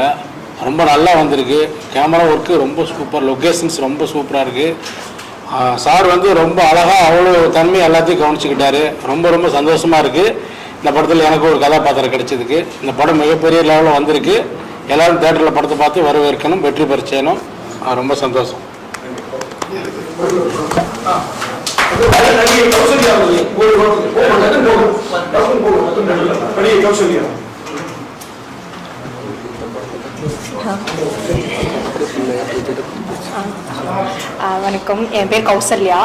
பண்ணியிருக்காங்க. ரொம்ப நல்லா வந்திருக்கு. கேமரா ஒர்க்கு ரொம்ப சூப்பர், லொக்கேஷன்ஸ் ரொம்ப சூப்பராக இருக்குது. சார் வந்து ரொம்ப அழகாக அவ்வளோ தன்மை எல்லாத்தையும் கவனிச்சுக்கிட்டாரு. ரொம்ப ரொம்ப சந்தோஷமாக இருக்குது. இந்த படத்தில் எனக்கு ஒரு கதாபாத்திரம் கிடைச்சதுக்கு. இந்த படம் மிகப்பெரிய லெவலில் வந்திருக்கு. எல்லோரும் தேட்டரில் படத்தை பார்த்து வரவேற்கணும், வெற்றி பெற செய்யணும். ரொம்ப சந்தோஷம். வணக்கம், என் பேர் கௌசல்யா.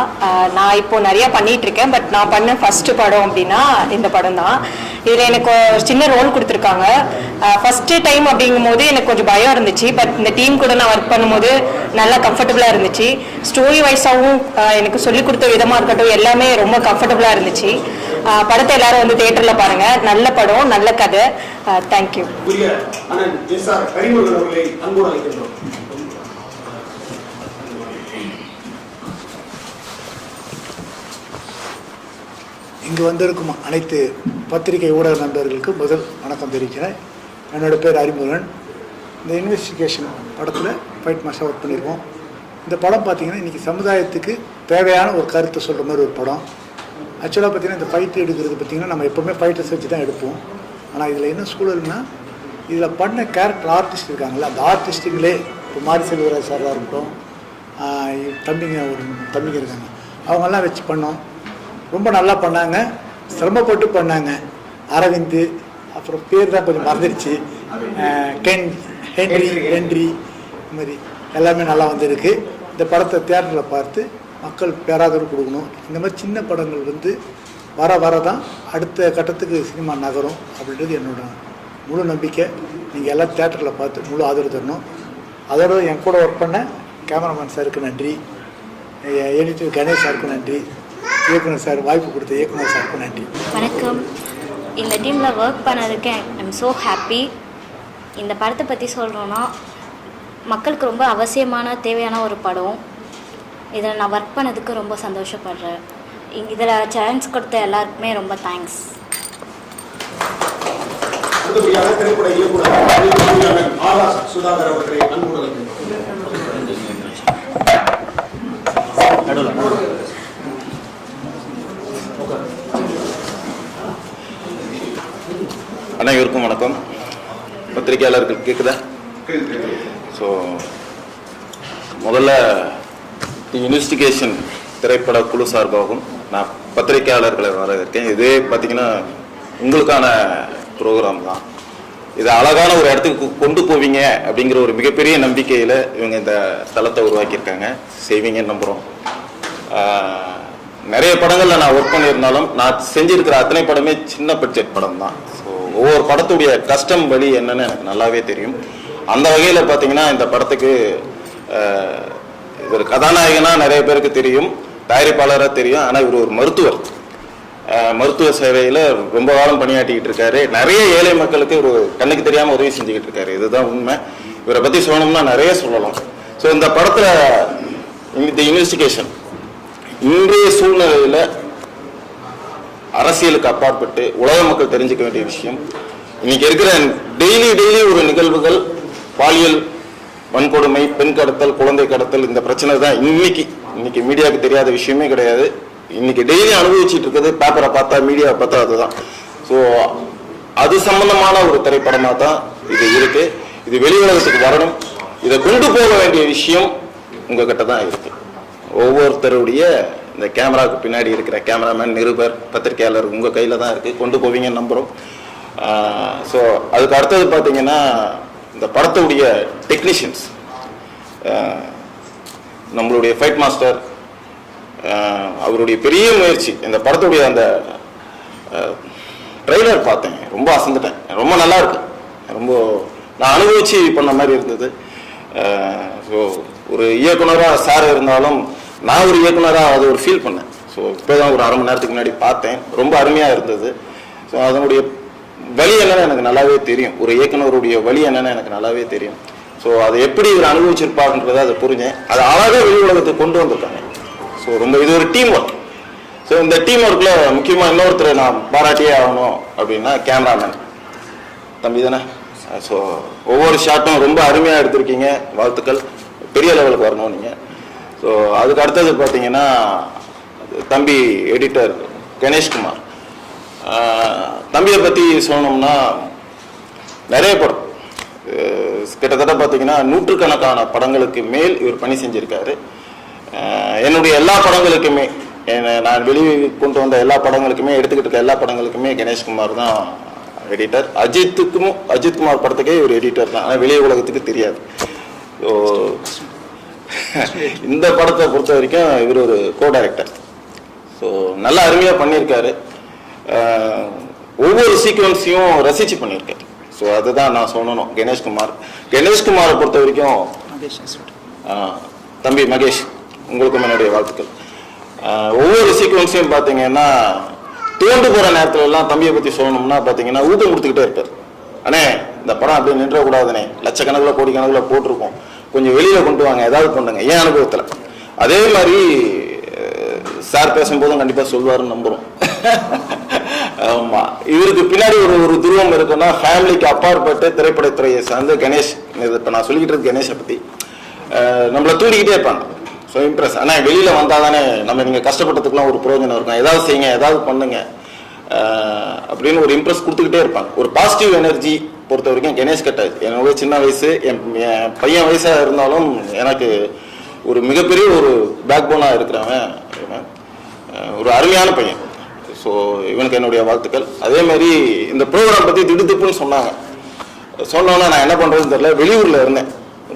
நான் இப்போ நிறையா பண்ணிகிட்ருக்கேன். பட் நான் பண்ண ஃபஸ்ட்டு படம் அப்படின்னா இந்த படம் தான். இதில் எனக்கு சின்ன ரோல் கொடுத்துருக்காங்க. ஃபஸ்ட்டு டைம் அப்படிங்கும் போது எனக்கு கொஞ்சம் பயம் இருந்துச்சு. பட் இந்த டீம் கூட நான் ஒர்க் பண்ணும்போது நல்லா கம்ஃபர்டபுளாக இருந்துச்சு. ஸ்டோரி வைஸாகவும் எனக்கு சொல்லிக் கொடுத்த விதமாக இருக்கட்டும், எல்லாமே ரொம்ப கம்ஃபர்டபுளாக இருந்துச்சு. படத்தை எல்லாரும் வந்து தியேட்டரில் பாருங்கள். நல்ல படம், நல்ல கதை. தேங்க்யூ. இங்கு வந்திருக்கும் அனைத்து பத்திரிகை ஊடக நண்பர்களுக்கு முதல் வணக்கம் தெரிவிக்கிறேன். என்னோடய பேர் அறிமுகன். இந்த இன்வெஸ்டிகேஷன் படத்தில் ஃபைட் மாஸ்டர் ஒர்க் பண்ணியிருக்கோம். இந்த படம் பார்த்திங்கன்னா இன்றைக்கி சமுதாயத்துக்கு தேவையான ஒரு கருத்தை சொல்கிற மாதிரி ஒரு படம். ஆக்சுவலாக பார்த்திங்கன்னா இந்த ஃபைட்டு எடுக்கிறது பார்த்திங்கன்னா நம்ம எப்போவுமே ஃபைட்டர்ஸ் வச்சு தான் எடுப்போம். ஆனால் இதில் என்ன சூழல்னா, இதில் பண்ண கேரக்டர் ஆர்டிஸ்ட் இருக்காங்களே, அந்த ஆர்டிஸ்ட்டுங்களே இப்போ மாரி செல்வராஜ் சாராக இருக்கட்டும், தம்பிங்க இருக்காங்க, அவங்கெல்லாம் வச்சு பண்ணோம். ரொம்ப நல்லா பண்ணாங்க, சிரமப்பட்டு பண்ணாங்க. அரவிந்த், அப்புறம் பேர் தான் கொஞ்சம் மறந்துடுச்சு, ஹென்றி இது மாதிரி எல்லாமே நல்லா வந்திருக்கு. இந்த படத்தை தியேட்டரில் பார்த்து மக்கள் பேராதரவு கொடுக்கணும். இந்த மாதிரி சின்ன படங்கள் வந்து வர தான் அடுத்த கட்டத்துக்கு சினிமா நகரும் அப்படின்றது என்னோட முழு நம்பிக்கை. நீங்கள் எல்லாம் தியேட்டரில் பார்த்து முழு ஆதரவு தரணும். அதோட என் கூட ஒர்க் பண்ண கேமராமேன் சாருக்கு நன்றி, எடிட்டர் கணேஷ் சாருக்கு நன்றி, இயக்குனர் சார் வாய்ப்பு கொடுத்த இயக்குனர் சாருக்கு நன்றி. வணக்கம். இந்த டீமில் ஒர்க் பண்ணதுக்கு ஐம் ஸோ ஹாப்பி. இந்த படத்தை பற்றி சொல்கிறோன்னா, மக்களுக்கு ரொம்ப அவசியமான தேவையான ஒரு படம். இதில் நான் ஒர்க் பண்ணதுக்கு ரொம்ப சந்தோஷப்படுறேன். இதில் சான்ஸ் கொடுத்த எல்லாருக்குமே ரொம்ப தேங்க்ஸ். அனைவருக்கும் வணக்கம். பத்திரிகையாளர்கள் கேட்குதா? ஸோ முதல்ல இன்வெஸ்டிகேஷன் திரைப்பட குழு சார்பாகவும் நான் பத்திரிகையாளர்களை வரவேற்கேன். இதே பார்த்திங்கன்னா உங்களுக்கான ப்ரோக்ராம் தான். இதை அழகான ஒரு இடத்துக்கு கொண்டு போவீங்க அப்படிங்கிற ஒரு மிகப்பெரிய நம்பிக்கையில் இவங்க இந்த தளத்தை உருவாக்கியிருக்காங்க. செய்வீங்கன்னு நம்புகிறோம். நிறைய படங்களில் நான் ஒர்க் பண்ணியிருந்தாலும் நான் செஞ்சுருக்கிற அத்தனை படமே சின்ன பட்ஜெட் படம் தான். ஸோ ஒவ்வொரு படத்துடைய கஷ்டம் வழி என்னன்னு எனக்கு நல்லாவே தெரியும். அந்த வகையில் பார்த்தீங்கன்னா இந்த படத்துக்கு இவர் கதாநாயகனாக நிறைய பேருக்கு தெரியும், தயாரிப்பாளராக தெரியும். ஆனால் இவர் ஒரு மருத்துவ சேவையில் ரொம்ப காலம் பணியாற்றிக்கிட்டு இருக்காரு. நிறைய ஏழை மக்களுக்கு ஒரு கண்ணுக்கு தெரியாமல் உதவி செஞ்சுக்கிட்டு இருக்காரு. இதுதான் உண்மை. இவரை பற்றி சொல்லணும்னா நிறைய சொல்லலாம். ஸோ இந்த படத்தில் இந்த இன்வெஸ்டிகேஷன் இன்றைய சூழ்நிலையில் அரசியலுக்கு அப்பாற்பட்டு உலக மக்கள் தெரிஞ்சுக்க வேண்டிய விஷயம். இன்னைக்கு இருக்கிற டெய்லி ஒரு நிகழ்வுகள், பாலியல் வன்கொடுமை, பெண் கடத்தல், குழந்தை கடத்தல், இந்த பிரச்சனை தான் இன்னைக்கு மீடியாவுக்கு தெரியாத விஷயமே கிடையாது. இன்னைக்கு டெய்லி அனுபவிச்சுட்டு இருக்கிறது பேப்பரை பார்த்தா, மீடியாவை பார்த்தா அதுதான். ஸோ அது சம்பந்தமான ஒரு திரைப்படமாக தான் இது இருக்கு. இது வெளி உலகத்துக்கு வரணும். இதை கொண்டு போக வேண்டிய விஷயம் உங்ககிட்ட தான் இருக்கு. ஒவ்வொருத்தருடைய இந்த கேமராவுக்கு பின்னாடி இருக்கிற கேமராமேன், நிருபர், பத்திரிகையாளர் உங்கள் கையில் தான் இருக்குது. கொண்டு போவீங்கன்னு நம்புகிறோம். ஸோ அதுக்கு அடுத்தது பார்த்தீங்கன்னா இந்த படத்துடைய டெக்னீஷியன்ஸ், நம்மளுடைய ஃபைட் மாஸ்டர், அவருடைய பெரிய முயற்சி. இந்த படத்துடைய அந்த ட்ரெய்லர் பார்த்தேன், ரொம்ப அசந்துட்டேன். ரொம்ப நல்லா இருக்கு. ரொம்ப நான் அனுபவிச்சு பண்ண மாதிரி இருந்தது. ஸோ ஒரு இயக்குனராக சார் இருந்தாலும் நான் ஒரு இயக்குனராக அதை ஒரு ஃபீல் பண்ணேன். ஸோ இப்போ தான் ஒரு அரை மணி நேரத்துக்கு முன்னாடி பார்த்தேன். ரொம்ப அருமையாக இருந்தது. ஸோ அதனுடைய வழி என்னன்னு எனக்கு நல்லாவே தெரியும். ஒரு இயக்குனருடைய வழி என்னன்னு எனக்கு நல்லாவே தெரியும். ஸோ அதை எப்படி இவர் அனுபவிச்சிருப்பாருன்றதை அதை புரிஞ்சேன். அதை அழகாக வெளி உலகத்துக்கு கொண்டு வந்திருக்காங்க. ஸோ ரொம்ப இது ஒரு டீம் ஒர்க். ஸோ இந்த டீம் ஒர்க்கில் முக்கியமாக இன்னொருத்தரை நான் பாராட்டியே ஆகணும் அப்படின்னா கேமராமேன் தம்பி தானே, ஸோ ஒவ்வொரு ஷாட்டும் ரொம்ப அருமையாக எடுத்திருக்கீங்க, வாழ்த்துக்கள். பெரிய லெவலுக்கு வரணும் நீங்கள். ஸோ அதுக்கு அடுத்தது பார்த்தீங்கன்னா தம்பி எடிட்டர் கணேஷ்குமார். தம்பியை பற்றி சொல்லணும்னா நிறைய படம், கிட்டத்தட்ட பார்த்தீங்கன்னா 100கணக்கான படங்களுக்கு மேல் இவர் பணி செஞ்சுருக்காரு. என்னுடைய எல்லா படங்களுக்குமே, நான் வெளியே கொண்டு வந்த எல்லா படங்களுக்குமே, எடுத்துக்கிட்டு இருக்க எல்லா படங்களுக்குமே கணேஷ்குமார் தான் எடிட்டர். அஜித்குமார் படத்துக்கே ஒரு எடிட்டர் தான், ஆனால் வெளியே உலகத்துக்கு தெரியாது. ஸோ இந்த படத்தை பொறுத்த வரைக்கும் இவர் ஒரு கோ டைரக்டர். ஸோ நல்லா அருமையாக பண்ணியிருக்காரு. ஒவ்வொரு சீக்வன்ஸையும் ரசித்து பண்ணியிருக்காரு. ஸோ அதுதான் நான் சொல்லணும். கணேஷ்குமாரை பொறுத்த வரைக்கும் தம்பி மகேஷ், உங்களுக்கும் என்னுடைய வாழ்த்துக்கள். ஒவ்வொரு சீக்வன்ஸையும் பார்த்தீங்கன்னா தோண்டு போகிற நேரத்துல எல்லாம் தம்பியை பற்றி சொல்லணும்னா பார்த்தீங்கன்னா ஊக்கம் கொடுத்துக்கிட்டே இருப்பார். அண்ணே இந்த படம் அப்படியே நின்றக்கூடாதுனே, லட்சக்கணக்கில் கோடிக்கணக்கில் போட்டிருக்கோம், கொஞ்சம் வெளியில் கொண்டு வாங்க, ஏதாவது பண்ணுங்க, என் அனுபவத்தில். அதே மாதிரி சார் பேசும்போதும் கண்டிப்பாக சொல்வாருன்னு நம்புகிறோம். ஆமாம், இவருக்கு பின்னாடி ஒரு துருவம் இருக்குன்னா ஃபேமிலிக்கு அப்பாற்பட்டு திரைப்படத்துறையை சார்ந்து கணேஷ், இப்போ நான் சொல்லிக்கிட்டு இருக்கு கணேஷை பற்றி, நம்மளை தூண்டிக்கிட்டே இருப்பாங்க. So Impress. ஆனால் வெளியில் வந்தால் தானே நீங்கள் கஷ்டப்பட்டதுக்குலாம் ஒரு பிரயோஜனம் இருக்கும், ஏதாவது செய்யுங்க, ஏதாவது பண்ணுங்க அப்படின்னு ஒரு இம்ப்ரெஸ் கொடுத்துக்கிட்டே இருப்பாங்க. ஒரு பாசிட்டிவ் எனர்ஜி பொறுத்த வரைக்கும் கணேஷ் கட்டாது. என்னோட சின்ன வயசு, என் பையன் வயசாக இருந்தாலும் எனக்கு ஒரு மிகப்பெரிய ஒரு பேக் போனாக இருக்கிறவன், ஒரு அருமையான பையன். ஸோ இவனுக்கு என்னுடைய வாழ்த்துக்கள். அதே மாதிரி இந்த ப்ரோக்ராம் பற்றி திடுத்துப்புன்னு சொன்னோன்னா நான் என்ன பண்ணுறதுன்னு தெரியல. வெளியூரில் இருந்தேன்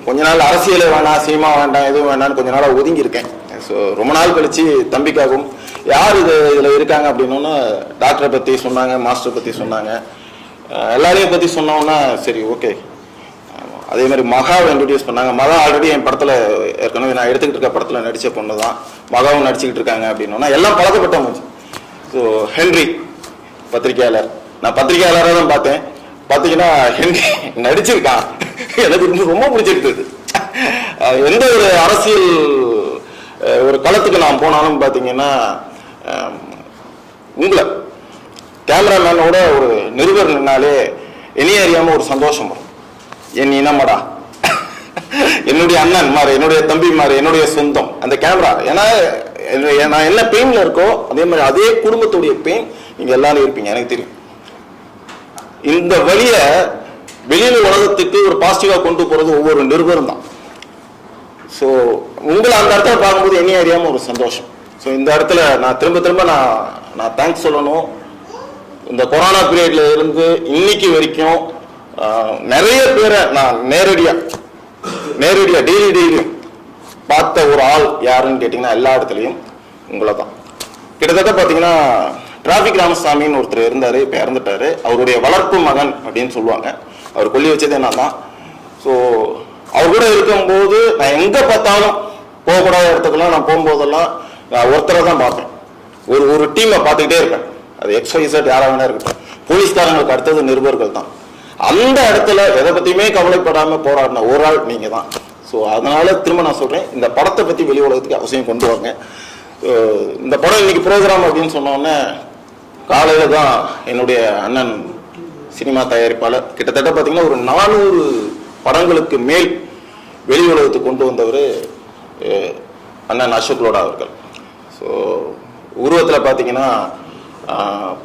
கொஞ்ச நாள், அரசியலே வேணாம், சினிமா வேண்டாம், எதுவும் வேண்டாம்னு கொஞ்ச நாளாக ஒதுங்கி இருக்கேன். ஸோ ரொம்ப நாள் கழிச்சு தம்பிக்காகவும் யார் இதில் இருக்காங்க அப்படின்னோன்னா டாக்டரை பற்றி சொன்னாங்க, மாஸ்டர் பற்றி சொன்னாங்க, எல்லாரையும் பற்றி சொன்னோன்னா சரி ஓகே. அதே மாதிரி மகாவை இன்ட்ரடியூஸ் பண்ணாங்க. மகா ஆல்ரெடி என் படத்தில் ஏற்கனவே நான் எடுத்துக்கிட்டு இருக்க படத்தில் நடித்த பொண்ணு தான், மகாவும் நடிச்சுக்கிட்டு இருக்காங்க அப்படின்னோன்னா எல்லாம் பழக்கப்பட்டவங்க. ஸோ ஹென்றி பத்திரிகையாளர், நான் பத்திரிகையாளராக தான் பார்த்தேன். பார்த்தீங்கன்னா ஹென்றி நடிச்சிருக்கான், எனக்கு ரொம்ப பிடிச்சிருக்குது. எந்த ஒரு அரசியல் ஒரு களத்துக்கு நான் போனாலும் பார்த்தீங்கன்னா உங்களை கேமராமேனோட ஒரு நிருபர் நின்னாலே என்னையே அறியாமல் ஒரு சந்தோஷம் வரும். என் இனமடா, என்னுடைய அண்ணன் மாதிரி, என்னுடைய தம்பி மாதிரி, என்னுடைய சொந்தம் அந்த கேமரா. ஏன்னா நான் என்ன பெயின்ல இருக்கோ அதே மாதிரி அதே குடும்பத்துடைய பெயின் நீங்க எல்லாரும் இருப்பீங்க, எனக்கு தெரியும். இந்த வழிய வெளியில உலகத்துக்கு ஒரு பாசிட்டிவா கொண்டு போறது ஒவ்வொரு நிருபரும் தான். ஸோ உங்களை அந்த இடத்துல பார்க்கும்போது என்னையே அறியாம ஒரு சந்தோஷம். ஸோ இந்த இடத்துல நான் திரும்ப நான் தேங்க்ஸ் சொல்லணும். இந்த கொரோனா பீரியட்ல இருந்து இன்னைக்கு வரைக்கும் நிறைய பேரை நான் நேரடியா டெய்லியும் பார்த்த ஒரு ஆள் யாருன்னு கேட்டிங்கன்னா எல்லா இடத்துலையும் உங்களை தான். கிட்டத்தட்ட பார்த்தீங்கன்னா டிராஃபிக் ராமசாமின்னு ஒருத்தர் இருந்தார், இப்போ இறந்துட்டாரு. அவருடைய வளர்ப்பு மகன் அப்படின்னு சொல்லுவாங்க. அவர் கொல்லி வச்சதே நான் தான். ஸோ அவர் கூட இருக்கும்போது நான் எங்கே பார்த்தாலும் போகக்கூடாத இடத்துக்கெல்லாம் நான் போகும்போதெல்லாம் நான் ஒருத்தரை தான் பார்ப்பேன். ஒரு டீமை பார்த்துக்கிட்டே இருப்பேன். அது XYZ யாராக வேணா இருக்கட்டும். போலீஸ்காரங்களுக்கு அடுத்தது நிருபர்கள் தான். அந்த இடத்துல எதை பற்றியுமே கவலைப்படாமல் போராடின ஒரு ஆள் நீங்கள் தான். ஸோ அதனால திரும்ப நான் சொல்கிறேன், இந்த படத்தை பற்றி வெளி உலகத்துக்கு அவசியம் கொண்டு வாங்க. இந்த படம் இன்னைக்கு ப்ரோக்ராம் அப்படின்னு சொன்னோன்னே காலையில் தான் என்னுடைய அண்ணன் சினிமா தயாரிப்பாளர் கிட்டத்தட்ட பார்த்தீங்கன்னா ஒரு 400 படங்களுக்கு மேல் வெளி உலகத்துக்கு கொண்டு வந்தவர் அண்ணன் அசோக் லோடா அவர்கள். ஸோ உருவத்தில் பார்த்தீங்கன்னா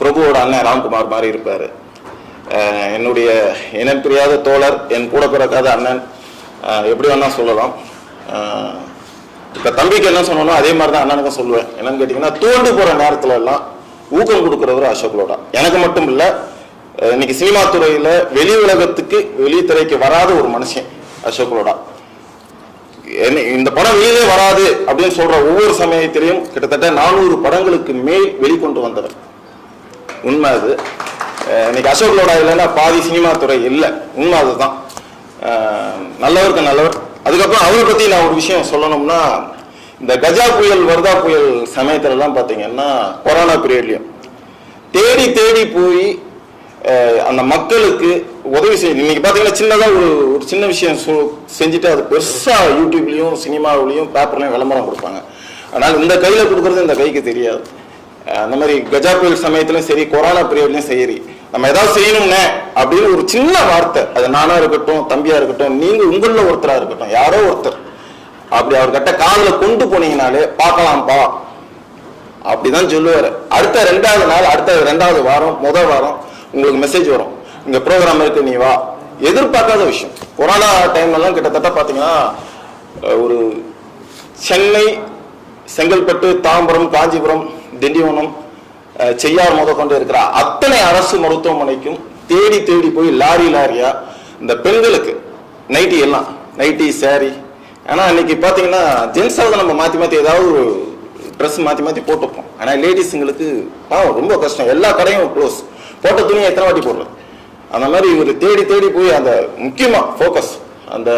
பிரபுவோட அண்ணன் ராம்குமார் மாதிரி இருப்பார். என்னுடைய இனம் பிரியாத தோழர், என் கூட பிறக்காத அண்ணன், எப்படி வேணா சொல்லலாம். இப்போ தம்பிக்கு என்ன சொன்னோம் அதே மாதிரி தான் அண்ணனுக்கும் சொல்லுவேன். என்னன்னு கேட்டிங்கன்னா தோண்டு போகிற நேரத்துல எல்லாம் ஊக்கம் கொடுக்குறவர் அசோக் லோடா. எனக்கு மட்டும் இல்லை, இன்னைக்கு சினிமா துறையில் வெளி உலகத்துக்கு வெளித்திரைக்கு வராத ஒரு மனுஷன் அசோக் லோடா. இந்த படம் வெளியிலே வராது அப்படின்னு சொல்ற ஒவ்வொரு சமயத்திலையும் கிட்டத்தட்ட 400 படங்களுக்கு மேல் வெளிக்கொண்டு வந்தவர். உண்மை அது. இன்னைக்கு அசோக் லோடா இல்லைன்னா பாதி சினிமா துறை இல்லை. உண்மை அதுதான். நல்லவருக்கு நல்லவர். அதுக்கப்புறம் அவரை பற்றி நான் ஒரு விஷயம் சொல்லணும்னா, இந்த கஜா புயல் வர்தா புயல் சமயத்துலலாம் பார்த்தீங்கன்னா கொரோனா பீரியட்லையும் தேடி தேடி போய் அந்த மக்களுக்கு உதவி செய்ய, இன்னைக்கு பார்த்தீங்கன்னா சின்னதாக ஒரு சின்ன விஷயம் செஞ்சுட்டு அது பெருசாக யூடியூப்லேயும் சினிமாவிலையும் பேப்பர்லையும் விளம்பரம் கொடுப்பாங்க. ஆனால் இந்த கையில் கொடுக்குறது இந்த கைக்கு தெரியாது. அந்த மாதிரி கஜா புயல் சமயத்துலையும் சரி, கொரோனா பீரியட்லையும் சரி, நம்ம ஏதாவது செய்யணும்னே அப்படின்னு ஒரு சின்ன வார்த்தை, அது நானா இருக்கட்டும், தம்பியா இருக்கட்டும், நீங்க உங்கள ஒருத்தரா இருக்கட்டும், யாரோ ஒருத்தர் அப்படி அவர்கிட்ட காதுல கொண்டு போனீங்கனாலே பார்க்கலாம்ப்பா அப்படிதான் சொல்லுவாரு. அடுத்த 2வது நாள், அடுத்த 2வது வாரம், முதல் வாரம் உங்களுக்கு மெசேஜ் வரும், இங்க ப்ரோக்ராம் இருக்கு நீ வா. எதிர்பார்க்காத விஷயம். கொரோனா டைம்லாம் கிட்டத்தட்ட பாத்தீங்கன்னா ஒரு சென்னை, செங்கல்பட்டு, தாம்பரம், காஞ்சிபுரம், திண்டிவனம், செய்யார் முதற்கொண்டு இருக்கிற அத்தனை அரசு மருத்துவமனைக்கும் தேடி தேடி போய் லாரியா இந்த பெண்களுக்கு நைட்டி எல்லாம், நைட்டி, சாரி. ஆனா இன்னைக்கு பாத்தீங்கன்னா ஜென்ஸாவது நம்ம மாத்தி மாத்தி ஏதாவது ஒரு ட்ரெஸ் மாத்தி போட்டுப்போம். ஆனா லேடிஸுங்களுக்கு ரொம்ப கஷ்டம். எல்லா கடையும் க்ளோஸ். போட்ட துணியை எத்தனை வாட்டி போடுறது? அந்த மாதிரி இவர் தேடி தேடி போய் அந்த முக்கியமா ஃபோக்கஸ் அந்த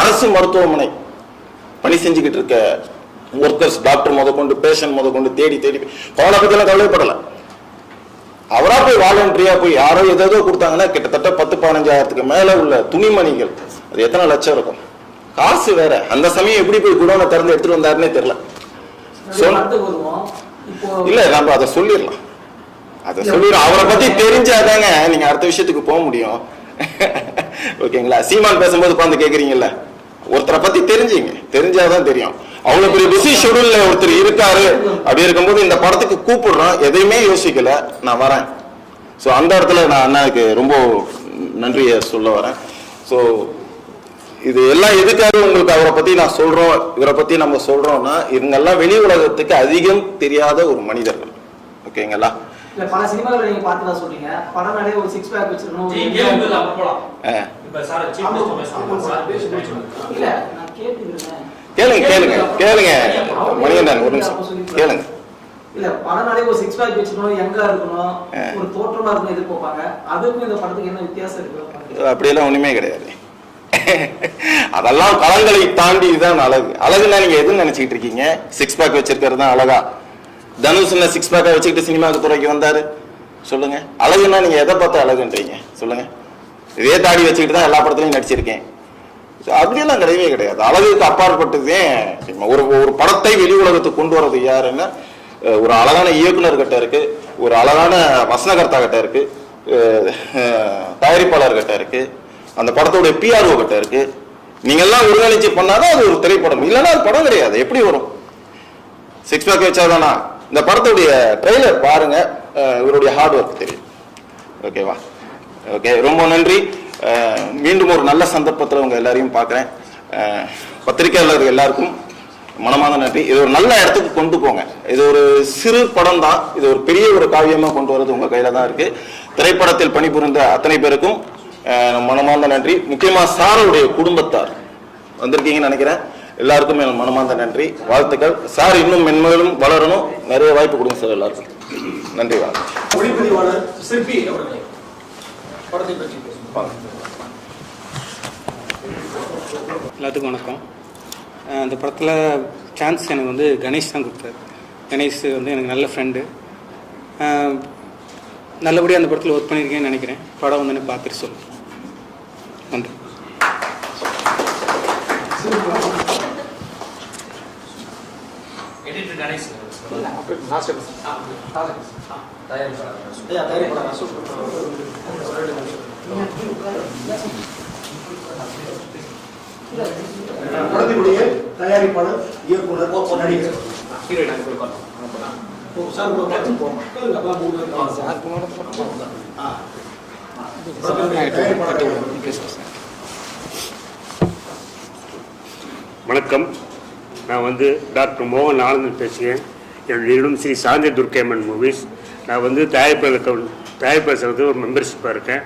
அரசு மருத்துவமனை பணி செஞ்சுக்கிட்டு இருக்க ஒர்க்கர்ஸ், டாக்டர் முதற்கொண்டு, பேஷண்ட் முதற்கொண்டு தேடி தேடி கொரோனா பத்தியெல்லாம் கவலைப்படல. அவரா போய் வாலண்டரியா போய் யாரோ ஏதோ கொடுத்தாங்கன்னா கிட்டத்தட்ட 10-15 மேல உள்ள துணிமணிகள், அது எத்தனை லட்சம் இருக்கும், காசு வேற. அந்த சமயம் எப்படி போய் குடோனை திறந்து எடுத்துட்டு வந்தாருன்னே தெரியல. இல்ல நம்ம அதை சொல்லிடலாம், அவரை பத்தி தெரிஞ்சாதாங்க நீங்க அடுத்த விஷயத்துக்கு போக முடியும். ஓகேங்களா? சீமான் பேசும்போது உட்காந்து கேக்குறீங்கல்ல, ஒருத்தரை பத்தி தெரிஞ்சாதான் தெரியும். அவ்வளவு பெரிய பிஸி ஷெட்யூல்ல ஒருத்தர் இருக்காரு. அப்படி இருக்கும்போது இந்த படத்துக்கு கூப்பிடுறோம், எதையுமே யோசிக்கல, நான் வரேன். ஸோ அந்த இடத்துல நான் அண்ணாவுக்கு ரொம்ப நன்றியை சொல்ல வரேன். ஸோ இது எல்லாம் எதுக்காக உங்களுக்கு அவரை பத்தி நான் சொல்றோம், இவரை பத்தி நம்ம சொல்றோம்னா, இவங்கெல்லாம் வெளி உலகத்துக்கு அதிகம் தெரியாத ஒரு மனிதர்கள். ஓகேங்களா? இல்ல பல சினிமாக்களை நீங்க பார்த்துதான் சொல்றீங்க, படம் நிறைய ஒரு 6 பேக் வச்சிருக்கணும். இல்ல நான் கேளுங்க மணிகண்டன், ஒரு நிமிஷம் கேளுங்க. இல்ல படம் நிறைய ஒரு 6 பேக் வச்சிருக்கணும், யங்கா இருக்கணும், ஒரு தோற்றமா இருக்கணும் எதிர்பார்ப்பாங்க. அதுக்கும் இந்த படத்துக்கு என்ன வித்தியாசம் இருக்கு? அப்படியெல்லாம் ஒண்ணுமே கிடையாது. அதெல்லாம் களங்களை தாண்டி இதுதான் அழகு. அழகுன்னா நீங்க எதுன்னு நினைச்சுக்கிட்டு இருக்கீங்க? 6 பேக் வச்சிருக்கிறது தான் அழகா? தனுஷ் 6 பேக்கா வச்சுக்கிட்டு சினிமாவுக்கு துறைக்கு வந்தாரு? சொல்லுங்க. அழகுன்னா நீங்க எதை பார்த்து அழகுன்றீங்க? சொல்லுங்க. இதே தாடி வச்சுக்கிட்டு தான் எல்லா படத்துலையும் நடிச்சிருக்கேன். அப்படியெல்லாம் கிடையவே கிடையாது. அழகுக்கு அப்பாற்பட்டதே ஒரு படத்தை வெளி உலகத்துக்கு கொண்டு வர்றது யாருன்னா, ஒரு அழகான இயக்குனர் கிட்ட இருக்கு, ஒரு அழகான வசனகர்த்தா கிட்ட இருக்கு, தயாரிப்பாளர் கிட்ட இருக்கு, அந்த படத்தோடைய பிஆர்ஓ கிட்ட இருக்கு. நீங்க எல்லாம் ஒருங்கிணைச்சு பண்ணாதான் அது ஒரு திரைப்படம். இல்லைன்னா அது படம் கிடையாது. எப்படி வரும்? 6 பேக் வச்சாதானா? இந்த படத்துடைய ட்ரெய்லர் பாருங்க, இவருடைய ஹார்ட் ஒர்க் தெரியும். ஓகேவா? ஓகே, ரொம்ப நன்றி. மீண்டும் ஒரு நல்ல சந்தர்ப்பத்தில் உங்க எல்லாரையும் பார்க்குறேன். பத்திரிகையாளர்கள் எல்லாருக்கும் மனமார்ந்த நன்றி. இது ஒரு நல்ல இடத்துக்கு கொண்டு போங்க. இது ஒரு சிறு படம் தான், இது ஒரு பெரிய ஒரு காவியமாக கொண்டு வரது உங்க கையில தான் இருக்கு. திரைப்படத்தில் பணிபுரிந்த அத்தனை பேருக்கும் மனமார்ந்த நன்றி. முக்கியமா சாருடைய குடும்பத்தார் வந்திருக்கீங்கன்னு நினைக்கிறேன். எல்லாருக்கும் மனமார்ந்த நன்றி, வாழ்த்துக்கள். சார் இன்னும் மென்மேலும் வளரணும், நிறைய வாய்ப்பு கொடுங்க சார் எல்லாருக்கும். நன்றி, வணக்கம். ஒளிப்பதிவாளர் சிற்பி அவர்களே படத்தை பற்றி எல்லாத்துக்கும் வணக்கம். அந்த படத்தில் சான்ஸ் எனக்கு வந்து கணேஷ் தான் கொடுத்தாரு. கணேஷ் வந்து எனக்கு நல்ல ஃப்ரெண்டு. நல்லபடியாக அந்த படத்தில் ஒர்க் பண்ணியிருக்கேன்னு நினைக்கிறேன். படம் வந்து பார்த்துட்டு சொல்லுங்கள். நன்றி. படத்தினுடைய தயாரிப்பாளர், இயக்குனர், நடிகர் வணக்கம். நான் வந்து டாக்டர் மோகன் ஆனந்தன் பேசுகிறேன். என்னுடைய ஸ்ரீ சாந்தி துர்க்கையம்மன் மூவிஸ். நான் வந்து தயாரிப்பாளர் சங்கத்தில் ஒரு மெம்பர்ஷிப்பாக இருக்கேன்.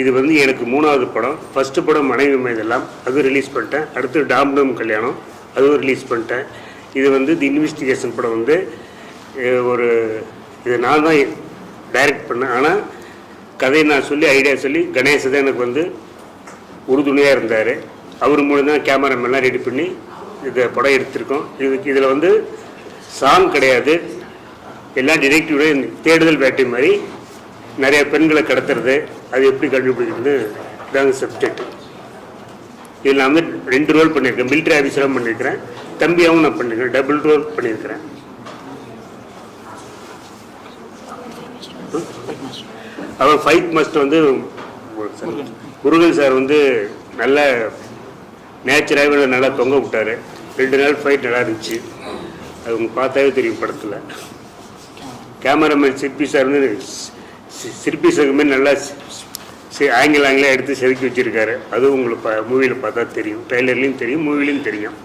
இது வந்து எனக்கு 3வது படம். ஃபஸ்ட்டு படம் மனைவி மைதெல்லாம், அதுவும் ரிலீஸ் பண்ணிட்டேன். அடுத்து டாம் கல்யாணம், அதுவும் ரிலீஸ் பண்ணிட்டேன். இது வந்து தி இன்வெஸ்டிகேஷன் படம் வந்து இதை நான் தான் டைரக்ட் பண்ணேன். ஆனால் கதையை நான் சொல்லி ஐடியா சொல்லி கணேஷ் தான் எனக்கு வந்து உறுதுணையாக இருந்தார். அவர் மூலம் தான் கேமராமேன்லாம் ரெடி பண்ணி இந்த படம் எடுத்திருக்கோம். இதில் வந்து சாங் கிடையாது, எல்லாம் டிரெக்டிவோட தேடுதல் வேட்டை மாதிரி நிறைய பெண்களை கடத்துறது, அது எப்படி கண்டுபிடிக்கிறது இதாங்க சப்ஜெக்ட். இதில் நான் வந்து 2 ரோல் பண்ணியிருக்கேன். மிலிட்ரி ஆஃபீஸராக பண்ணியிருக்கிறேன், தம்பியாகவும் நான் பண்ணியிருக்கேன். டபுள் ரோல் பண்ணியிருக்கிறேன். அவர் ஃபைட் மாஸ்டர் வந்து முருகன் சார் வந்து நல்ல நேச்சராகவே நல்லா தொங்க விட்டார். 2 நாள் ஃபைட் நல்லா இருந்துச்சு. அது உங்களுக்கு பார்த்தாவே தெரியும் படத்தில். கேமராமேன் சிற்பி சார் வந்து சிற்பி சங்கமே நல்லா ஆங்கிளாக எடுத்து செதுக்கி வச்சுருக்காரு. அதுவும் உங்களுக்கு மூவியில் பார்த்தா தெரியும், ட்ரெய்லர்லேயும் தெரியும், மூவிலையும் தெரியும்.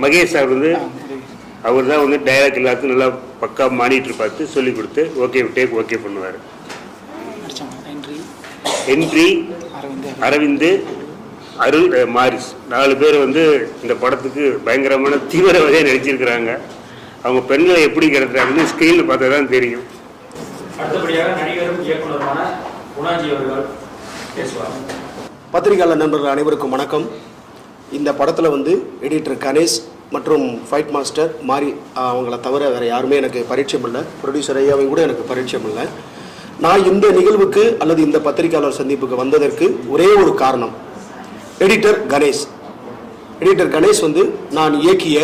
மகேஷ் சார் வந்து அவர் தான் வந்து டைலாக் எல்லாத்துக்கும் நல்லா பக்கா மானிட்டர் பார்த்து சொல்லி கொடுத்து ஓகே டேக் ஓகே பண்ணுவார். ஹென்றி, அரவிந்த், அருள், மாரிஸ் 4 பேர் வந்து இந்த படத்துக்கு பயங்கரமான தீவிரவாதியாக நடிச்சிருக்கிறாங்க. அவங்க பெண்களை எப்படி கிடத்துறாங்கன்னு ஸ்க்ரீனில் பார்த்தா தான் தெரியும். அடுத்தபடியாக நடிகரும் இயக்குனருமான குணாஜி அவர்கள் பேசுவார். பத்திரிகையாளர் நண்பர்கள் அனைவருக்கும் வணக்கம். இந்த படத்தில் வந்து எடிட்டர் கணேஷ் மற்றும் ஃபைட் மாஸ்டர் மாரி அவங்கள தவிர வேறு யாருமே எனக்கு பரிச்சயம் இல்லை. ப்ரொடியூசர் ஐயாவையும் கூட எனக்கு பரிச்சயம் இல்லை. நான் இந்த நிகழ்வுக்கு அல்லது இந்த பத்திரிகையாளர் சந்திப்புக்கு வந்ததற்கு ஒரே ஒரு காரணம், எடிட்டர் கணேஷ். எடிட்டர் கணேஷ் வந்து நான் இயக்கிய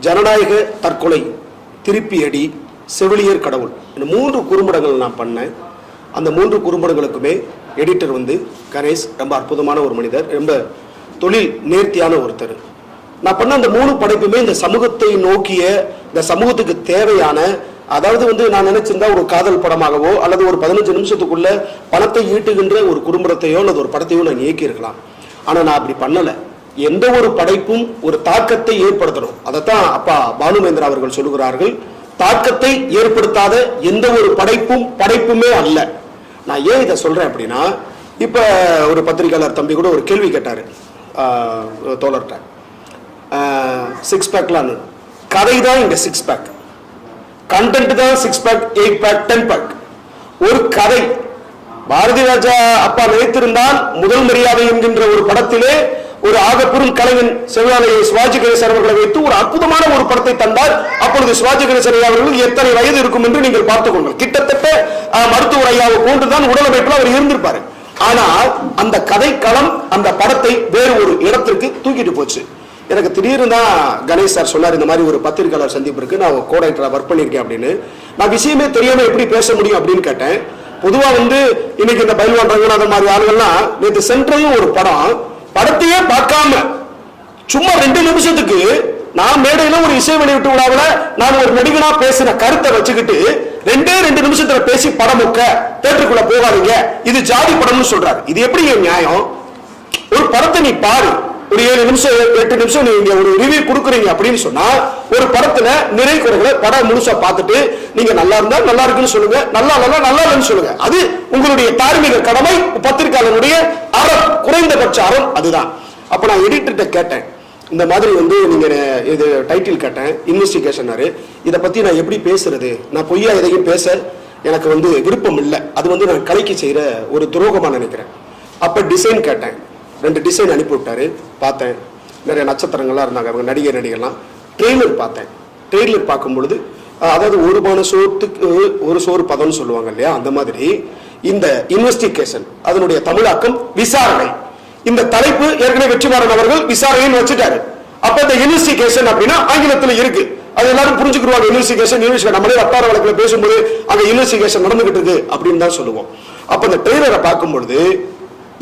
ஜனநாயக தற்கொலை, திருப்பி அடி, செவிலியர் கடவுள் இந்த 3 குறும்படங்கள் நான் பண்ணேன். அந்த 3 குறும்படங்களுக்குமே எடிட்டர் வந்து கணேஷ் ரொம்ப அற்புதமான ஒரு மனிதர், ரொம்ப தொழில் நேர்த்தியான ஒருத்தர். நான் பண்ண அந்த 3 படைப்புமே இந்த சமூகத்தை நோக்கிய, இந்த சமூகத்துக்கு தேவையான, அதாவது வந்து நான் நினைச்சிருந்தா ஒரு காதல் படமாகவோ அல்லது ஒரு 15 நிமிஷத்துக்குள்ள பணத்தை ஈட்டுகின்ற ஒரு குறும்படத்தையோ அல்லது ஒரு படத்தையோ நான் இயக்கியிருக்கலாம். ஆனால் நான் அப்படி பண்ணலை. எந்த ஒரு படைப்பும் ஒரு தாக்கத்தை ஏற்படுத்தணும். அதைத்தான் அப்பா பானுமேந்திரா அவர்கள் சொல்லுகிறார்கள், தாக்கத்தை ஏற்படுத்தாத எந்த ஒரு படைப்புமே அல்ல. நான் ஏன் இதை சொல்றேன் அப்படின்னா, இப்ப ஒரு பத்திரிகையாளர் தம்பி கூட ஒரு கேள்வி கேட்டாரு தோழர்கிட்ட, 6 பேக்லாம் கதை தான் இங்க 6 பேக், கண்டென்ட் தான் 6 பேக், 8 பேக், 10 பேக். ஒரு கதை பாரதி ராஜா அப்பா நினைத்திருந்தால் முதல் மரியாதை என்கின்ற ஒரு படத்திலே ஒரு ஆகப்பெரும் கலைஞன் செல்வாலையை சிவாஜி கணேசன் அவர்களை வைத்து ஒரு அற்புதமான ஒரு படத்தை தந்தார். அப்பொழுது சிவாஜி கணேசன் அவர்கள் எத்தனை வயது இருக்கும் என்று நீங்கள் பார்த்துக் கொள்ளுங்கள். கிட்டத்தட்ட மருத்துவர் ஐயாவை போன்றுதான் உடலமைப்பில் அவர் இருந்திருப்பாரு. ஆனால் அந்த கதை களம் அந்த படத்தை வேறு ஒரு இடத்திற்கு தூக்கிட்டு போச்சு. எனக்கு திடீர்னு தான் கணேஷ் சார் சொன்னார், இந்த மாதிரி ஒரு பத்திரிகையாளர் சந்திப்பு இருக்கு, நான் கோடைட்டரா ஒர்க் பண்ணியிருக்கேன் அப்படின்னு. நான் விஷயமே தெரியாம எப்படி பேச முடியும் அப்படின்னு கேட்டேன். பொதுவா வந்து இன்னைக்கு இந்த பயில்வான் ரங்கநாதன் மாதிரி ஆளுகள்லாம் நேற்று சென்ட்ரல் ஒரு படத்தையே பார்க்காம சும்மா 2 நிமிஷத்துக்கு நான் மேடையில ஒரு இசை வெளியிட்டு விழாவில் நான் ஒரு நடிகனா பேசின கருத்தை வச்சுக்கிட்டு 2 நிமிஷத்துல பேசி படம் முக்க தேட்டருக்குள்ள போகாதீங்க, இது ஜாதி படம்னு சொல்றாரு. இது எப்படி நியாயம்? ஒரு படத்தை நீ பாரு, ஒரு 7 நிமிஷம் 8 நிமிஷம் நீங்க ஒரு ரிவ்யூ கொடுக்குறீங்க அப்படின்னு சொன்னா ஒரு படத்துல நிறை குறைகளை படம் முழுசா பார்த்துட்டு நீங்க நல்லா இருந்தா நல்லா இருக்குன்னு சொல்லுங்க, நல்லா இல்லைன்னு சொல்லுங்க. அது உங்களுடைய தார்மீக கடமை, பத்திரிகையாளருடைய அறம், குறைந்தபட்ச அறம் அதுதான். அப்ப நான் எடிட்டர்கிட்ட கேட்டேன், இந்த மாதிரி வந்து நீங்க இது டைட்டில் கேட்டேன், இன்வெஸ்டிகேஷனாரு, இதை பத்தி நான் எப்படி பேசுறது, நான் பொய்யா எதையும் பேச எனக்கு வந்து விருப்பம் இல்லை, அது வந்து நான் கலைக்கு செய்யற ஒரு துரோகமா நினைக்கிறேன். அப்ப டிசைன் கேட்டேன், 2 டிசைன் அனுப்பி விட்டாரு. பார்த்தேன், நிறைய நட்சத்திரங்கள்லாம் இருந்தாங்க, அவங்க நடிகர்லாம். ட்ரெய்லர் பார்த்தேன். ட்ரெய்லர் பார்க்கும் பொழுது அதாவது ஒரு பான சோத்துக்கு ஒரு சோறு பதம்னு சொல்லுவாங்க இல்லையா, அந்த மாதிரி இந்த இன்வெஸ்டிகேஷன் அதனுடைய தமிழாக்கம் விசாரணை. இந்த தலைப்பு ஏற்கனவே வெற்றிமாறன் அவர்கள் விசாரணைன்னு வச்சுட்டாரு. அப்ப இந்த இன்வெஸ்டிகேஷன் அப்படின்னா ஆங்கிலத்தில் இருக்கு, அது எல்லாரும் புரிஞ்சுக்கிடுவாங்க. இன்வெஸ்டிகேஷன் நம்மளே வட்டார வழக்கில் பேசும்போது அங்க இன்வெஸ்டிகேஷன் நடந்துகிட்டு இருக்கு அப்படின்னு தான் சொல்லுவோம். அப்ப இந்த ட்ரெய்லரை பார்க்கும் பொழுது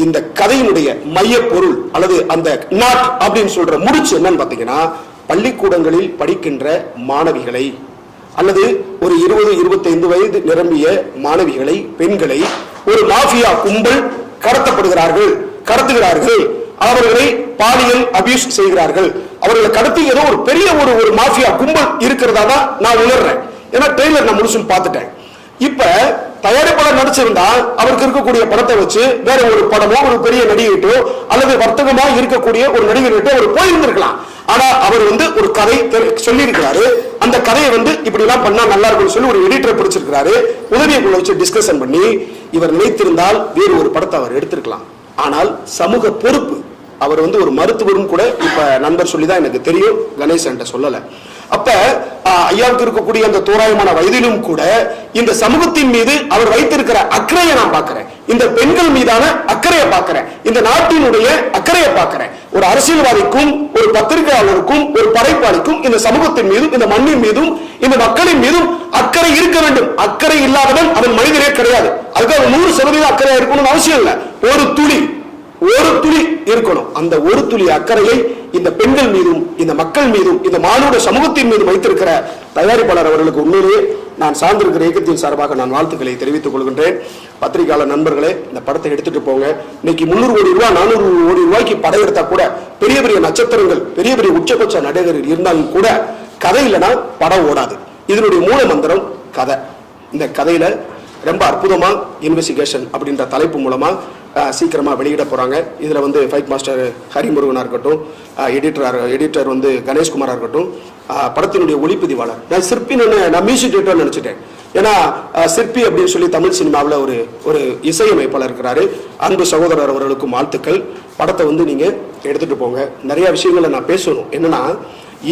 இந்த கதையினுடைய மைய பொருள் அல்லது அந்த நாட் அப்படின்னு சொல்ற முடிச்சு என்னன்னு பாத்தீங்கன்னா, பள்ளிக்கூடங்களில் படிக்கின்ற மாணவிகளை அல்லது ஒரு 20-25 வயது நிரம்பிய மாணவிகளை, பெண்களை ஒரு மாஃபியா கும்பல் கடத்துகிறார்கள், அவர்களை பாலியல் அபியூஸ் செய்கிறார்கள். அவர்களை கடத்தி ஏதோ ஒரு பெரிய ஒரு மாஃபியா கும்பல் இருக்கிறதா தான் நான் உணர்றேன். ஏன்னா ட்ரெய்லர் நான் முழுசும் பார்த்துட்டேன். இப்ப தயாரிப்பாளர் நடிச்சிருந்தா அவருக்கு இருக்கக்கூடிய படத்தை வச்சு வேற ஒரு படமோ ஒரு பெரிய நடிகர்கிட்டோ அல்லது வர்த்தகமா இருக்கக்கூடிய ஒரு நடிகர்கிட்ட அவர் போயிருந்திருக்கலாம். ஆனா அவர் வந்து ஒரு கதை சொல்லி இருக்கிறாரு. அந்த கதையை வந்து இப்படி எல்லாம் பண்ணா நல்லா இருக்கும்னு சொல்லி ஒரு எடிட்டரை பிடிச்சிருக்கிறாரு. உதவியக்குள்ள வச்சு டிஸ்கஷன் பண்ணி இவர் நினைத்திருந்தால் வேறு ஒரு படத்தை அவர் எடுத்திருக்கலாம். ஆனால் சமூக பொறுப்பு, அவர் வந்து ஒரு மருத்துவரும் கூட, இப்ப நண்பர் சொல்லிதான் எனக்கு தெரியும், கணேசன் சொல்லல. அப்ப ஐயாவுக்கு இருக்கக்கூடிய அந்த தோராயமான வயதிலும் கூட இந்த சமூகத்தின் மீது அவர் வைத்திருக்கிற அக்கறையை நான் பார்க்கிறேன். இந்த பெண்கள் மீதான அக்கறையை பார்க்கிறேன், இந்த நாட்டினுடைய அக்கறையை பார்க்கிறேன். ஒரு அரசியல்வாதிக்கும் ஒரு பத்திரிகையாளருக்கும் ஒரு படைப்பாளிக்கும் இந்த சமூகத்தின் மீதும் இந்த மண்ணின் மீதும் இந்த மக்களின் மீதும் அக்கறை இருக்க வேண்டும். அக்கறை இல்லாதவன் அவன் மனிதனே கிடையாது. அதுக்காக 100% அக்கறை இருக்கணும்னு அவசியம் இல்லை. ஒரு துளி இருக்கணும். அந்த ஒரு துளி அக்கறையை இந்த பெண்கள் மீதும் இந்த மக்கள் மீதும் இந்த மானுட சமூகத்தின் மீதும் வைத்திருக்கிற தயாரிப்பாளர் அவர்களுக்கு உண்மையிலேயே நான் சார்ந்திருக்கிற இயக்கத்தின் சார்பாக நான் வாழ்த்துக்களை தெரிவித்துக் கொள்கின்றேன். பத்திரிகையாளர் நண்பர்களே, இந்த படத்தை எடுத்துட்டு போங்க. இன்னைக்கு 300 கோடி ரூபாய் 400 கோடி ரூபாய்க்கு படம் எடுத்தா கூட பெரிய பெரிய நட்சத்திரங்கள் பெரிய பெரிய உச்சபட்ச நடிகர்கள் இருந்தாலும் கூட கதை இல்லைன்னா படம் ஓடாது. இதனுடைய மூல மந்திரம் கதை. இந்த கதையில ரொம்ப அற்புதமா இன்வெஸ்டிகேஷன் அப்படின்ற தலைப்பு மூலமா சீக்கிரமா வெளியிட போறாங்க. இதுல வந்து ஃபைட் மாஸ்டர் ஹரிமுருகனா இருக்கட்டும், எடிட்டர் வந்து கணேஷ்குமாரா இருக்கட்டும், படத்தினுடைய ஒளிப்பதிவாளர் நான் சிற்பின்னு நான் மியூசிக் டேரக்டர் நினைச்சிட்டேன். ஏன்னா சிற்பி அப்படின்னு சொல்லி தமிழ் சினிமாவில் ஒரு இசையமைப்பாளர் இருக்கிறாரு. அன்பு சகோதரர் அவர்களுக்கும் வாழ்த்துக்கள். படத்தை வந்து நீங்க எடுத்துட்டு போங்க. நிறைய விஷயங்களை நான் பேசணும். என்னன்னா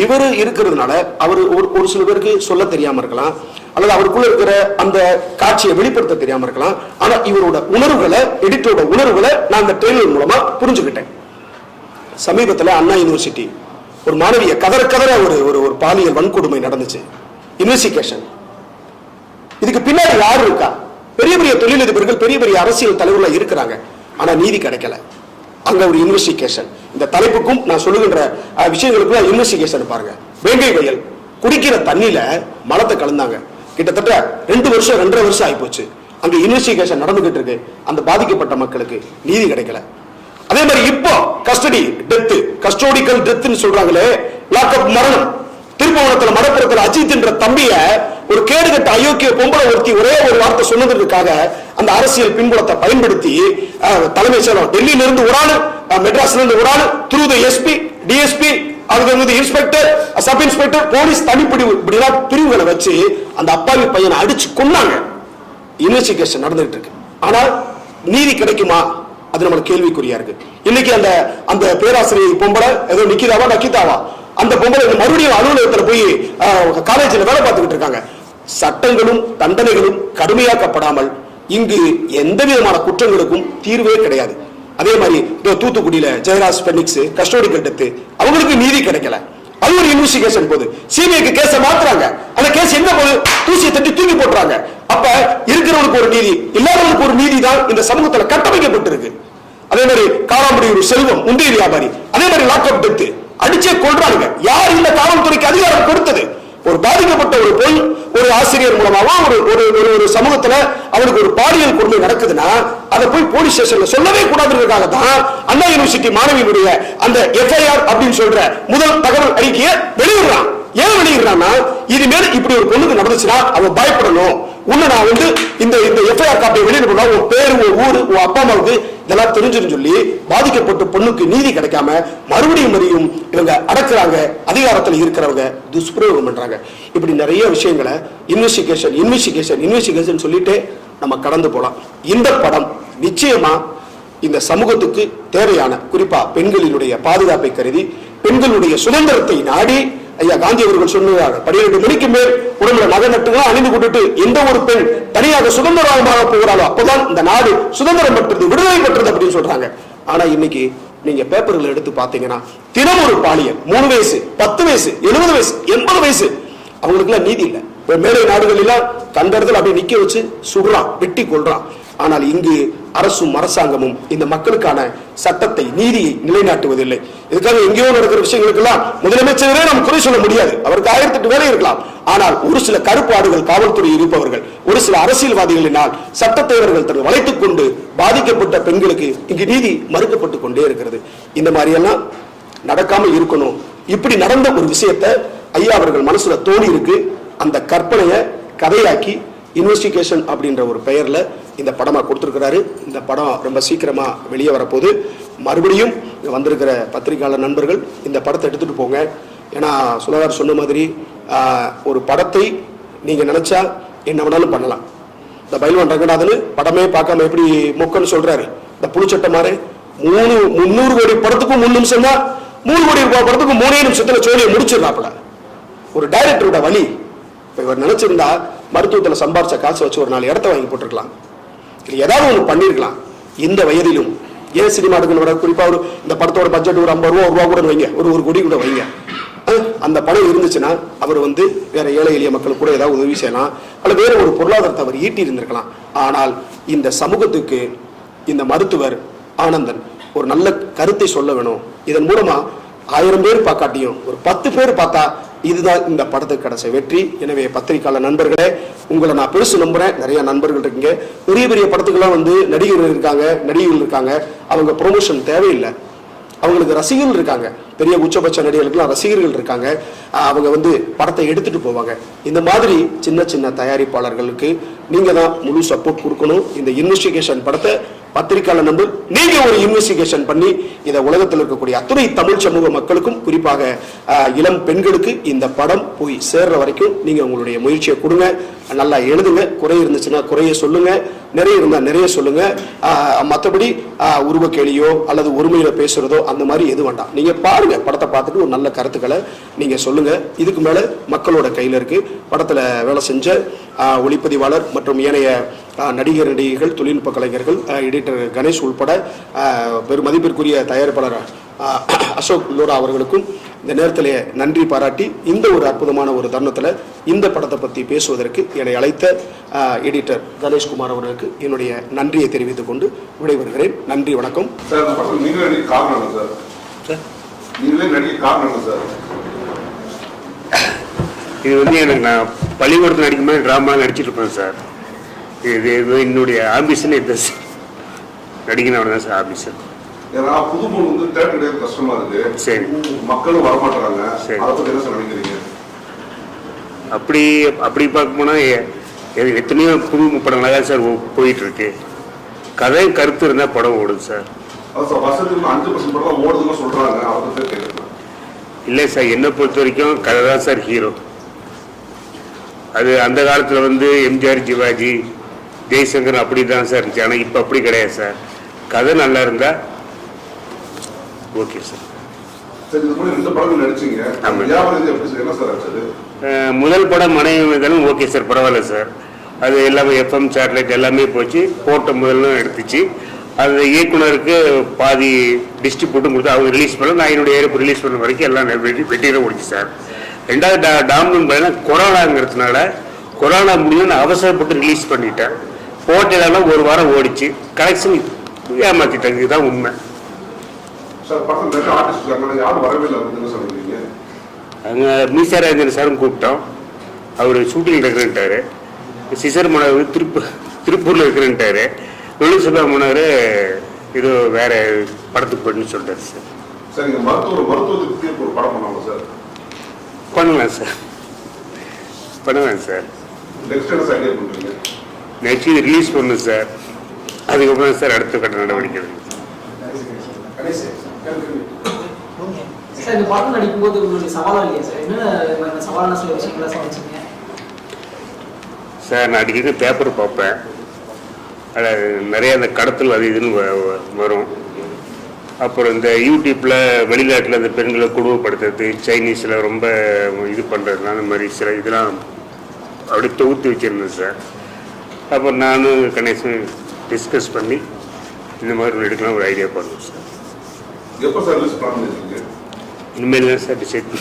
இவர் இருக்கிறதுனால அவர் ஒரு சில பேருக்கு சொல்ல தெரியாம இருக்கலாம், அல்லது அவருக்குள்ள இருக்கிற அந்த காட்சியை வெளிப்படுத்த தெரியாம இருக்கலாம். ஆனா இவரோட உணர்வுகளை, எடிட்டரோட உணர்வுகளை நான் அந்த ட்ரெய்லர் மூலமா புரிஞ்சுக்கிட்டேன். சமீபத்தில் அண்ணா யூனிவர்சிட்டி ஒரு மாணவிய கதற ஒரு பாலியல் வன்கொடுமை நடந்துச்சு. இன்வெஸ்டிகேஷன். இதுக்கு பின்னாடி யாரு இருக்கா? பெரிய பெரிய தொழிலதிபர்கள், பெரிய பெரிய அரசியல் தலைவர்கள் இருக்கிறாங்க. ஆனா நீதி கிடைக்கல. அங்க ஒரு இன்வெஸ்டிகேஷன். இந்த தலைப்புக்கும் நான் சொல்லுகின்ற விஷயங்களுக்குள்ள இன்வெஸ்டிகேஷன் பாருங்க. வேங்கை வயல் குடிக்கிற தண்ணியில மலத்தை கலந்தாங்க. கிட்டத்தட்ட 2 வருஷம் 2.5 வருஷம் ஆயிப்போச்சு. அங்க இன்வெஸ்டிகேஷன் நடந்துகிட்டு இருக்கு. அந்த பாதிக்கப்பட்ட மக்களுக்கு நீதி கிடைக்கல. அதே மாதிரி இப்போ கஸ்டோடிக்கல் டெத்னு சொல்றாங்களே, லாக்அப் மரணம். திருப்பவனத்துல மடப்புறத்துல அஜித் என்ற தம்பிய ஒரு கேடுகட்ட அயோக்கிய பொம்பளை ஒருத்தி ஒரே ஒரு வார்த்தை சொன்னதற்காக அந்த அரசியல் பின்புலத்தை பயன்படுத்தி தலைமை செயலம் டெல்லியில இருந்து ஒரு ஆளு, மெட்ராஸ்ல இருந்து ஒரு ஆளு, த்ரூ தி எஸ்பி, டிஎஸ்பி, அதுக்கு இன்ஸ்பெக்டர், சப் இன்ஸ்பெக்டர், போலீஸ் தனிப்பிரிவு இப்படிலாம் பிரிவுகளை வச்சு அந்த அப்பாவி பையனை அடிச்சு கொன்னாங்க. இன்வெஸ்டிகேஷன் நடந்துட்டு இருக்கு. ஆனால் நீதி கிடைக்குமா? அது நம்மளுக்கு கேள்விக்குறியா இருக்கு. இன்னைக்கு அந்த பேராசிரியை பொம்பளை ஏதோ நக்கிதாவா அந்த பொம்பளை மறுபடியும் அலுவலகத்தில் போய் காலேஜில் வேலை பார்த்துக்கிட்டு இருக்காங்க. சட்டங்களும் தண்டனைகளும் கடுமையாக்கப்படாமல் இங்கு எந்த விதமான குற்றங்களுக்கும் தீர்வே கிடையாது. அதே மாதிரி தூத்துக்குடியில ஜெயராஜ் பெனிக்ஸ் கஸ்டோடிக்கல் டெத், அவங்களுக்கு நீதி கிடைக்கல. அது ஒரு இன்வெஸ்டிகேஷன் போது சிபிஐக்கு கேஸை மாத்துறாங்க. அந்த கேஸ் என்ன போது தூசியை தட்டி தூக்கி போட்டுறாங்க. அப்ப இருக்கிறவனுக்கு ஒரு நீதி, இல்லாதவனுக்கு ஒரு நீதி தான் இந்த சமூகத்துல கட்டமைக்கப்பட்டிருக்கு. அதே மாதிரி காராம்படி ஒரு செல்வம் முந்தைய வியாபாரி, அதே மாதிரி லாக்அப் டெத் அடிச்சே கொள்றாங்க. யார் இந்த காவல்துறைக்கு அதிகாரம் கொடுத்தது? ஒரு பாதிக்கப்பட்ட ஒரு பெண் ஒரு ஆசிரியர் மூலமாவோ ஒரு சமூகத்துல அவனுக்கு ஒரு பாலியல் கொடுமை நடக்குதுன்னா அதை போய் போலீஸ் ஸ்டேஷன்ல சொல்லவே கூடாதுன்றதுக்காக தான் அண்ணா யூனிவர்சிட்டி மாணவியினுடைய அந்த எஃப்ஐஆர் அப்படின்னு சொல்ற முதல் தகவல் அறிக்கையை வெளியிடுறான். ஏன் வெளியிடுறான்னா இனிமேல் இப்படி ஒரு பொண்ணுக்கு நடந்துச்சுன்னா அவன் பயப்படணும். உன்னை நான் வந்து இந்த எஃப்ஐஆர் காப்பியை வெளியிட உன் பேரு, உன் ஊரு, உன் அப்பா அம்மாவுக்கு இதெல்லாம் தெரிஞ்சுன்னு சொல்லி பாதிக்கப்பட்ட பொண்ணுக்கு நீதி கிடைக்காம மறுபடியும் இவங்க அடக்குறாங்க. அதிகாரத்தில் இருக்கிறவங்க துஷ்பிரயோகம் பண்றாங்க. இப்படி நிறைய விஷயங்களை இன்வெஸ்டிகேஷன் சொல்லிட்டு நம்ம கடந்து போலாம். இந்த படம் நிச்சயமா இந்த சமூகத்துக்கு தேவையான, குறிப்பா பெண்களினுடைய பாதுகாப்பை கருதி, பெண்களுடைய சுதந்திரத்தை நாடி, ஐயா காந்தி அவர்கள் சொன்னார் 12 மணிக்கு மேல் உடம்புல நகை நட்டுலாம் அணிந்து கொண்டுட்டு எந்த ஒரு பெண் தனியாக சுதந்திரமாக போகிறாளோ அப்பதான் இந்த நாடு சுதந்திரம் பெற்றது, விடுதலை பெற்றது அப்படின்னு சொல்றாங்க. ஆனா இன்னைக்கு நீங்க பேப்பர்கள் எடுத்து பாத்தீங்கன்னா தினம் ஒரு பாலியல் 3 வயசு 10 வயசு 70 வயசு 80 வயசு அவங்களுக்கு எல்லாம் நீதி இல்லை. மேலை நாடுகள் எல்லாம் கண்டறதுல அப்படியே நிக்க வச்சு சுடுறான், வெட்டி கொள்றான். ஆனால் இங்கு அரசும் அரசாங்கமும் இந்த மக்களுக்கான சட்டத்தை, நீதியை நிலைநாட்டுவதில்லை. இதுக்காக எங்கேயோ நடக்கிற விஷயங்களுக்கெல்லாம் முதலமைச்சரே நம்ம குறை சொல்ல முடியாது. அவருக்கு 1008 வேலை இருக்கலாம். ஆனால் ஒரு சில கருப்பாடுகள் காவல்துறை இருப்பவர்கள், ஒரு சில அரசியல்வாதிகளினால் சட்டத்தை அவர்கள் தன்னை வளைத்துக் கொண்டு பாதிக்கப்பட்ட பெண்களுக்கு இங்கு நீதி மறுக்கப்பட்டு கொண்டே இருக்கிறது. இந்த மாதிரி எல்லாம் நடக்காம இருக்கணும். இப்படி நடந்த ஒரு விஷயத்தை ஐயா அவர்கள் மனசுல தோணி இருக்கு. அந்த கற்பனையை கதையாக்கி இன்வெஸ்டிகேஷன் அப்படின்ற ஒரு பெயர்ல இந்த படமா கொடுத்திருக்கிறாரு. இந்த படம் ரொம்ப சீக்கிரமா வெளியே வரப்போகுது. மறுபடியும் வந்திருக்கிற பத்திரிகையாளர் நண்பர்கள் இந்த படத்தை எடுத்துட்டு போங்க. ஏன்னா சுலகார் சொன்ன மாதிரி ஒரு படத்தை நீங்க நினைச்சா என்ன வேணாலும் பண்ணலாம். இந்த பைல்வான் ரங்கநாதன் படமே பார்க்காம எப்படி மொக்கன்னு சொல்றாரு. இந்த புழுச்சட்டை மாதிரி 300 கோடி படத்துக்கும் 3 நிமிஷம் தான், 3 கோடி ரூபாய் படத்துக்கும் 3 நிமிஷத்துல சோழியை முடிச்சிடறாப்புல. ஒரு டைரக்டரோட வழி. இவர் நினைச்சிருந்தா மருத்துவத்தில் சம்பாரிச்ச காசு வச்சு ஒரு 4 இடத்த வாங்கி போட்டிருக்கலாம், ஏதாவது ஒன்று பண்ணிருக்கலாம். இந்த வயதிலும் ஏன் சினிமா எடுக்கணும் வர குறிப்பாக இந்த படத்தோட பட்ஜெட் ஒரு 50 ரூபா கூட வைங்க, ஒரு கோடி கூட வைங்க. அந்த பணம் இருந்துச்சுன்னா அவர் வந்து வேற ஏழை எளிய மக்களுக்கு கூட ஏதாவது உதவி செய்யலாம், அல்லது வேற ஒரு பொருளாதாரத்தை அவர் ஈட்டி இருந்திருக்கலாம். ஆனால் இந்த சமூகத்துக்கு இந்த மருத்துவர் ஆனந்தன் ஒரு நல்ல கருத்தை சொல்ல வேணும். இதன் மூலமா 1000 பேர் பார்க்காட்டியும் ஒரு 10 பேர் பார்த்தா இதுதான் இந்த படத்துக்கு கிடைச்ச வெற்றி. எனவே பத்திரிகையாளர் நண்பர்களே, உங்களை நான் பெருசு நம்புறேன். நிறைய நண்பர்கள் இருக்கீங்க, பெரிய பெரிய படத்துக்கெல்லாம் வந்து நடிகர்கள் இருக்காங்க, அவங்க ப்ரொமோஷன் தேவையில்லை, அவங்களுக்கு ரசிகர்கள் இருக்காங்க, பெரிய உச்சபட்ச நடிகர்களுக்குலாம் ரசிகர்கள் இருக்காங்க, அவங்க வந்து படத்தை எடுத்துட்டு போவாங்க. இந்த மாதிரி சின்ன சின்ன தயாரிப்பாளர்களுக்கு நீங்க தான் முழு சப்போர்ட் கொடுக்கணும். இந்த இன்வெஸ்டிகேஷன் படத்தை பத்திரிகையாளர் நம்பர் நீங்க ஒரு இன்வெஸ்டிகேஷன் பண்ணி இதை உலகத்தில் இருக்கக்கூடிய அத்துணை தமிழ் சமூக மக்களுக்கும் குறிப்பாக இளம் பெண்களுக்கு இந்த படம் போய் சேர்ற வரைக்கும் நீங்க உங்களுடைய முயற்சியை கொடுங்க. நல்லா எழுதுங்க, குறை இருந்துச்சுன்னா குறைய சொல்லுங்க, நிறைய இருந்தா நிறைய சொல்லுங்க. மற்றபடி உருவக்கேலியோ அல்லது ஒருமையில பேசுறதோ அந்த மாதிரி எது வேண்டாம். நீங்க பாருங்க, படத்தை பார்த்துட்டு ஒரு நல்ல கருத்துக்களை நீங்க சொல்லுங்க. இதுக்கு மேல மக்களோட கையில இருக்கு. படத்துல வேலை செஞ்ச ஒளிப்பதிவாளர் மற்றும் ஏனைய நடிகர்கள், தொழில்நுட்ப கலைஞர்கள், எடிட்டர் கணேஷ் உள்பட பெருமதிப்பிற்குரிய தயாரிப்பாளர் அசோக் லோரா அவர்களுக்கும் இந்த நேரத்தில் நன்றி பாராட்டி இந்த ஒரு அற்புதமான ஒரு தருணத்தில் இந்த படத்தை பற்றி பேசுவதற்கு என்னை அழைத்த எடிட்டர் கணேஷ்குமார் அவர்களுக்கு என்னுடைய நன்றியை தெரிவித்துக் கொண்டு விடைபெறுகிறேன். நன்றி, வணக்கம். இது வந்து எனக்கு நான் பள்ளிக்கூடத்தில் நடிக்கும்போது ட்ராமாவில் நடிச்சிட்டு இருப்பேன் சார். இது என்னுடைய ஆம்பிஷன் இது நடிக்கணும் தான் சார் ஆம்பிஷன். ஏன்னா புதுமுக வந்து தேட்டர் கஷ்டமா இருக்கு. சரி, மக்களும் வரமாட்டாங்க. சரி, அதை பத்தி என்ன நினைக்கிறீங்க? அப்படி பார்க்க போனா எத்தனையோ புது படங்களாக தான் சார் போயிட்டு இருக்கு. கதை கருத்து இருந்தா படம் ஓடுது சார். வருஷத்துக்கு 5% படம் ஓடுதுன்னு சொல்றாங்க. அதை பத்தி கேட்கலாம். இல்லை சார், என்னை பொறுத்த வரைக்கும் கதை தான் சார் ஹீரோ. அது அந்த காலத்தில் வந்து எம்ஜிஆர், சிவாஜி, ஜெய்சங்கர் அப்படி தான் சார் இருந்துச்சு. ஆனால் இப்போ அப்படி கிடையாது சார். கதை நல்லா இருந்தா ஓகே சார். முதல் படம் மனைவி ஓகே சார், பரவாயில்ல சார். அது எல்லாமே FM சேட்டலைட் எல்லாமே போச்சு, போட்ட முதல்ல எடுத்துச்சு. அது இயக்குனருக்கு பாதி டிஸ்ட்ரிபியூட்டும் கொடுத்து அவங்க ரிலீஸ் பண்ண, நான் என்னுடைய ஏரியா ரிலீஸ் பண்ண வரைக்கும் எல்லாம் வெட்டியில் ஓடிச்சு சார். ரெண்டாவது டாம்னு பார்த்தீங்கன்னா கொரோனாங்கிறதுனால கொரோனா முடிஞ்சு நான் அவசரப்பட்டு ரிலீஸ் பண்ணிட்டேன். போட்டதெல்லாம் ஒரு வாரம் ஓடிச்சு, கலெக்ஷன் ஏமாத்திட்டாங்க. இதுதான் உண்மை. அங்கே மீசாராஜன் சாரும் கூப்பிட்டோம். அவர் ஷூட்டிங் இருக்கிறன்ட்டாரு. சிசர் மனோர் திருப்பூரில் இருக்கிறன்ட்டாரு. தொழில் சுப்பிரமணியர் இது வேற படத்துக்கு போயிட்டுன்னு சொல்லிட்டாரு சார். பண்ணலாம் சார், பண்ணுவேன் சார். நெக்ஸ்ட் ரிலீஸ் பண்ணும் சார். அதுக்கப்புறம் சார் அடுத்த கட்ட நடவடிக்கை. சார், இந்த படம் நடிக்கும்போது உங்களுடைய சவாலா இல்லையா சார்? என்ன சவாலான சில விஷயங்கள சமைச்சிங்க சார்? நான் அடிக்கடி பேப்பர் பார்ப்பேன். அது நிறைய அந்த கடத்தல் அது இதுன்னு வரும். அப்புறம் இந்த யூடியூப்பில் வெளிநாட்டில் அந்த பெண்களை குடும்பப்படுத்துறது, சைனீஸில் ரொம்ப இது பண்ணுறதுனால அந்த மாதிரி சில இதெல்லாம் அப்படி தொகுத்து வச்சுருந்தேன் சார். அப்புறம் நானும் கணேசன் டிஸ்கஸ் பண்ணி இந்த மாதிரி எடுக்கலாம் ஒரு ஐடியா பண்ணுவோம் சார். எப்போ சார் ரிலீஸ் பண்ணி இருக்கீங்க? இனிமேல் தான் சார் டிசைட்